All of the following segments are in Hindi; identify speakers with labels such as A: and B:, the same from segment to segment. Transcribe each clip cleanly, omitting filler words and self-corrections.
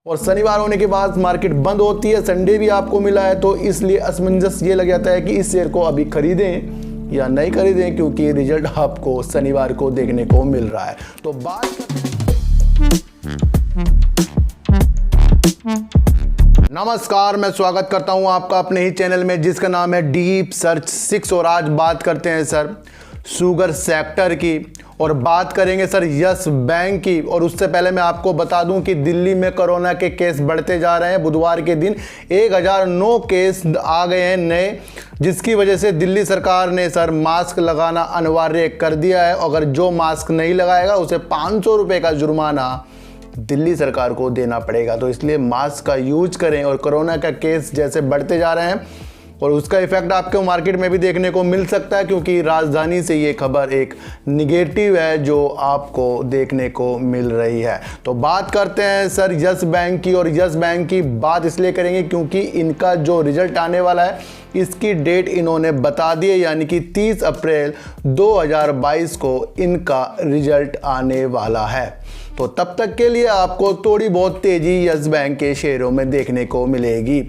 A: और शनिवार होने के बाद मार्केट बंद होती है, संडे भी आपको मिला है, तो इसलिए असमंजस ये लग जाता है कि इस शेयर को अभी खरीदें या नहीं खरीदें, क्योंकि रिजल्ट आपको शनिवार को देखने को मिल रहा है। तो बात नमस्कार, मैं स्वागत करता हूं आपका अपने ही चैनल में जिसका नाम है डीप सर्च 6। और आज बात करते हैं सर शुगर सेक्टर की, और बात करेंगे सर यस बैंक की। और उससे पहले मैं आपको बता दूं कि दिल्ली में कोरोना के केस बढ़ते जा रहे हैं। बुधवार के दिन 1009 केस आ गए हैं नए, जिसकी वजह से दिल्ली सरकार ने सर मास्क लगाना अनिवार्य कर दिया है। अगर जो मास्क नहीं लगाएगा उसे 500 रुपये का जुर्माना दिल्ली सरकार को देना पड़ेगा। तो इसलिए मास्क का यूज करें। और कोरोना का केस जैसे बढ़ते जा रहे हैं और उसका इफेक्ट आपको मार्केट में भी देखने को मिल सकता है, क्योंकि राजधानी से ये खबर एक निगेटिव है जो आपको देखने को मिल रही है। तो बात करते हैं सर यस बैंक की। और यस बैंक की बात इसलिए करेंगे क्योंकि इनका जो रिजल्ट आने वाला है इसकी डेट इन्होंने बता दी है, यानी कि 30 अप्रैल 2022 को इनका रिजल्ट आने वाला है। तो तब तक के लिए आपको थोड़ी बहुत तेजी यस बैंक के शेयरों में देखने को मिलेगी।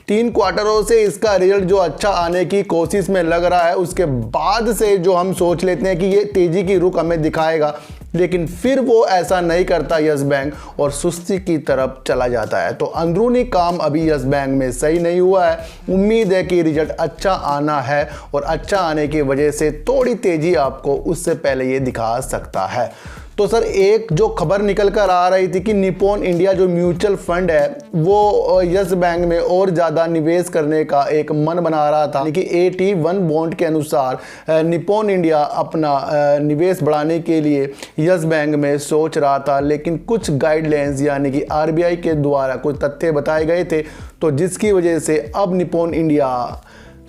A: 3 क्वार्टरों से इसका रिजल्ट जो अच्छा आने की कोशिश में लग रहा है, उसके बाद से जो हम सोच लेते हैं कि ये तेजी की रुख हमें दिखाएगा, लेकिन फिर वो ऐसा नहीं करता यस बैंक और सुस्ती की तरफ चला जाता है। तो अंदरूनी काम अभी यस बैंक में सही नहीं हुआ है। उम्मीद है कि रिजल्ट अच्छा आना है और अच्छा आने की वजह से थोड़ी तेजी आपको उससे पहले ये दिखा सकता है। तो सर एक जो खबर निकल कर आ रही थी कि निप्पॉन इंडिया जो म्यूचुअल फंड है वो यस बैंक में और ज़्यादा निवेश करने का एक मन बना रहा था, लेकिन AT1 बॉन्ड के अनुसार निप्पॉन इंडिया अपना निवेश बढ़ाने के लिए यस बैंक में सोच रहा था। लेकिन कुछ गाइडलाइंस यानी कि RBI के द्वारा कुछ तथ्य बताए गए थे, तो जिसकी वजह से अब निप्पॉन इंडिया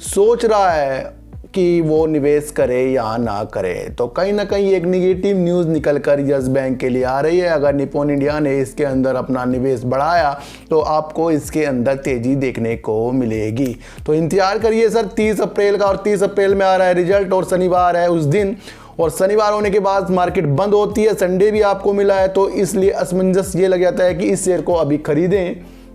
A: सोच रहा है कि वो निवेश करे या ना करे। तो कहीं ना कहीं एक निगेटिव न्यूज़ निकल कर यस बैंक के लिए आ रही है। अगर निप्पॉन इंडिया ने इसके अंदर अपना निवेश बढ़ाया तो आपको इसके अंदर तेज़ी देखने को मिलेगी। तो इंतजार करिए सर 30 अप्रैल का। और 30 अप्रैल में आ रहा है रिजल्ट और शनिवार है उस दिन, और शनिवार होने के बाद मार्केट बंद होती है, संडे भी आपको मिला है, तो इसलिए असमंजस ये लग जाता है कि इस शेयर को अभी खरीदें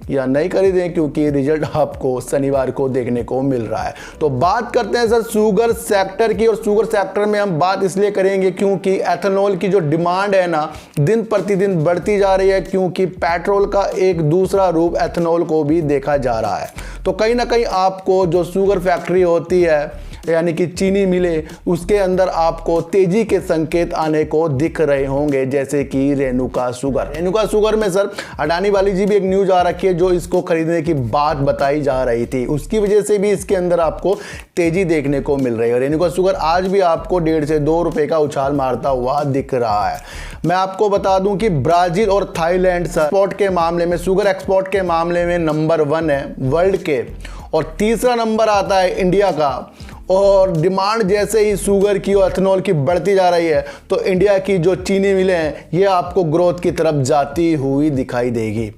A: या नहीं खरीदें, क्योंकि रिजल्ट आपको शनिवार को देखने को मिल रहा है। तो बात करते हैं सर शुगर सेक्टर की। और शुगर सेक्टर में हम बात इसलिए करेंगे क्योंकि एथेनॉल की जो डिमांड है ना दिन प्रतिदिन बढ़ती जा रही है, क्योंकि पेट्रोल का एक दूसरा रूप एथेनॉल को भी देखा जा रहा है। तो कहीं ना कहीं आपको जो शुगर फैक्ट्री होती है यानी कि चीनी मिले, उसके अंदर आपको तेजी के संकेत आने को दिख रहे होंगे, जैसे कि रेणुका शुगर में सर अडानी वाली जी भी एक न्यूज आ रखी है जो इसको खरीदने की बात बताई जा रही थी, उसकी वजह से भी इसके अंदर आपको तेजी देखने को मिल रही है। रेणुका शुगर आज भी आपको 1.5 से 2 रुपए का उछाल मारता हुआ दिख रहा है। मैं आपको बता दूं कि ब्राजील और थाईलैंड एक्सपोर्ट के मामले में, शुगर एक्सपोर्ट के मामले में नंबर 1 है वर्ल्ड के, और तीसरा नंबर आता है इंडिया का। और डिमांड जैसे ही शुगर की और एथेनॉल की बढ़ती जा रही है, तो इंडिया की जो चीनी मिलें हैं ये आपको ग्रोथ की तरफ जाती हुई दिखाई देगी।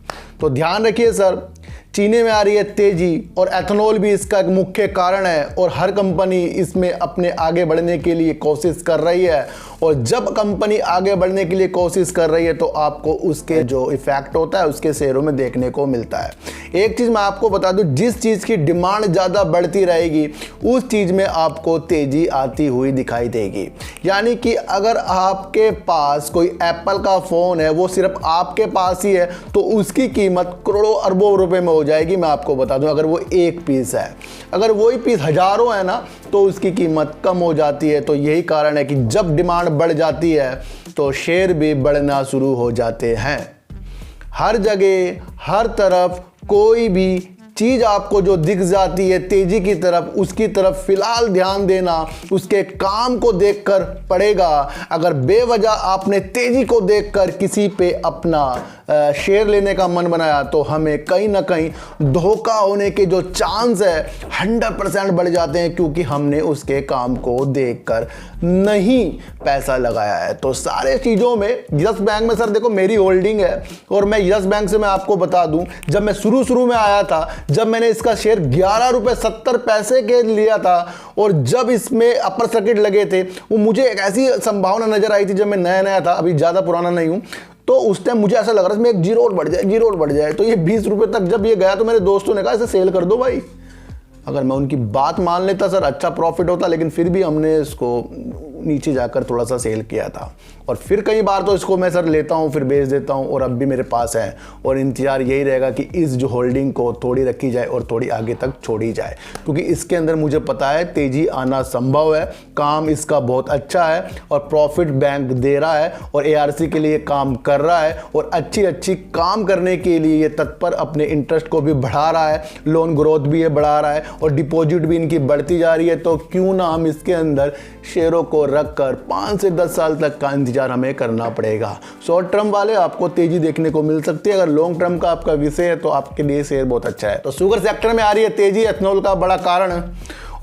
A: तो ध्यान रखिए सर, चीनी में आ रही है तेजी और एथेनॉल भी इसका एक मुख्य कारण है, और हर कंपनी इसमें अपने आगे बढ़ने के लिए कोशिश कर रही है। और जब कंपनी आगे बढ़ने के लिए कोशिश कर रही है तो आपको उसके जो इफेक्ट होता है उसके शेयरों में देखने को मिलता है। एक चीज़ मैं आपको बता दूं, जिस चीज़ की डिमांड ज़्यादा बढ़ती रहेगी उस चीज़ में आपको तेज़ी आती हुई दिखाई देगी। यानी कि अगर आपके पास कोई एप्पल का फ़ोन है, वो सिर्फ आपके पास ही है, तो उसकी कीमत करोड़ों अरबों रुपए में हो जाएगी। मैं आपको बता दूं, अगर वो एक पीस है, अगर वही पीस हज़ारों है ना, तो उसकी कीमत कम हो जाती है। तो यही कारण है कि जब डिमांड बढ़ जाती है तो शेयर भी बढ़ना शुरू हो जाते हैं। हर जगह हर तरफ कोई भी चीज़ आपको जो दिख जाती है तेजी की तरफ, उसकी तरफ फिलहाल ध्यान देना उसके काम को देखकर पड़ेगा। अगर बेवजह आपने तेजी को देखकर किसी पे अपना शेयर लेने का मन बनाया तो हमें कहीं ना कहीं धोखा होने के जो चांस है 100% बढ़ जाते हैं, क्योंकि हमने उसके काम को देखकर नहीं पैसा लगाया है। तो सारे चीज़ों में यस बैंक में सर देखो मेरी होल्डिंग है, और मैं यस बैंक से मैं आपको बता दूं, जब मैं शुरू में आया था, जब मैंने इसका शेयर 11 रुपये 70 पैसे के लिया था, और जब इसमें अपर सर्किट लगे थे, वो मुझे एक ऐसी संभावना नजर आई थी जब मैं नया था, अभी ज़्यादा पुराना नहीं हूँ, तो उस टाइम मुझे ऐसा लग रहा था मैं एक जीरो और बढ़ जाए। तो ये 20 रुपये तक जब ये गया तो मेरे दोस्तों ने कहा इसे सेल कर दो भाई। अगर मैं उनकी बात मान लेता सर अच्छा प्रॉफिट होता, लेकिन फिर भी हमने इसको नीचे जाकर थोड़ा सा सेल किया था। और फिर कई बार तो इसको मैं सर लेता हूँ फिर बेच देता हूँ, और अब भी मेरे पास है। और इंतजार यही रहेगा कि इस जो होल्डिंग को थोड़ी रखी जाए और थोड़ी आगे तक छोड़ी जाए, क्योंकि इसके अंदर मुझे पता है तेजी आना संभव है, काम इसका बहुत अच्छा है और प्रॉफिट बैंक दे रहा है और ARC के लिए काम कर रहा है और अच्छी काम करने के लिए ये तत्पर अपने इंटरेस्ट को भी बढ़ा रहा है, लोन ग्रोथ भी ये बढ़ा रहा है और डिपॉजिट भी इनकी बढ़ती जा रही है। तो क्यों ना हम इसके अंदर शेयरों को रखकर 5 से 10 साल तक का इंतजार हमें करना पड़ेगा। शॉर्ट टर्म वाले आपको तेजी देखने को मिल सकती है, अगर लॉन्ग टर्म का आपका विषय है तो आपके लिए शेयर बहुत अच्छा है। तो शुगर सेक्टर में आ रही है तेजी, एथनॉल का बड़ा कारण,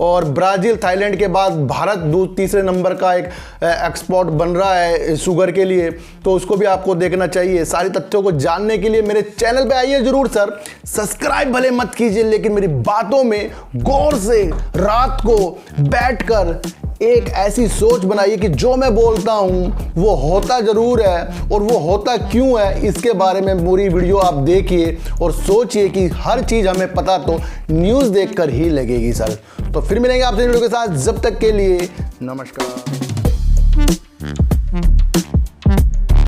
A: और ब्राजील थाईलैंड के बाद भारत तीसरे नंबर का एक एक्सपोर्ट बन रहा है शुगर के लिए, तो उसको भी आपको देखना चाहिए। सारी तथ्यों को जानने के लिए मेरे चैनल पे आइए जरूर सर, सब्सक्राइब भले मत कीजिए लेकिन मेरी बातों में गौर से रात को बैठकर एक ऐसी सोच बनाइए कि जो मैं बोलता हूं वो होता जरूर है, और वो होता क्यों है इसके बारे में पूरी वीडियो आप देखिए और सोचिए कि हर चीज हमें पता तो न्यूज़ देखकर ही लगेगी सर। तो फिर मिलेंगे आपसे वीडियो के साथ, जब तक के लिए नमस्कार।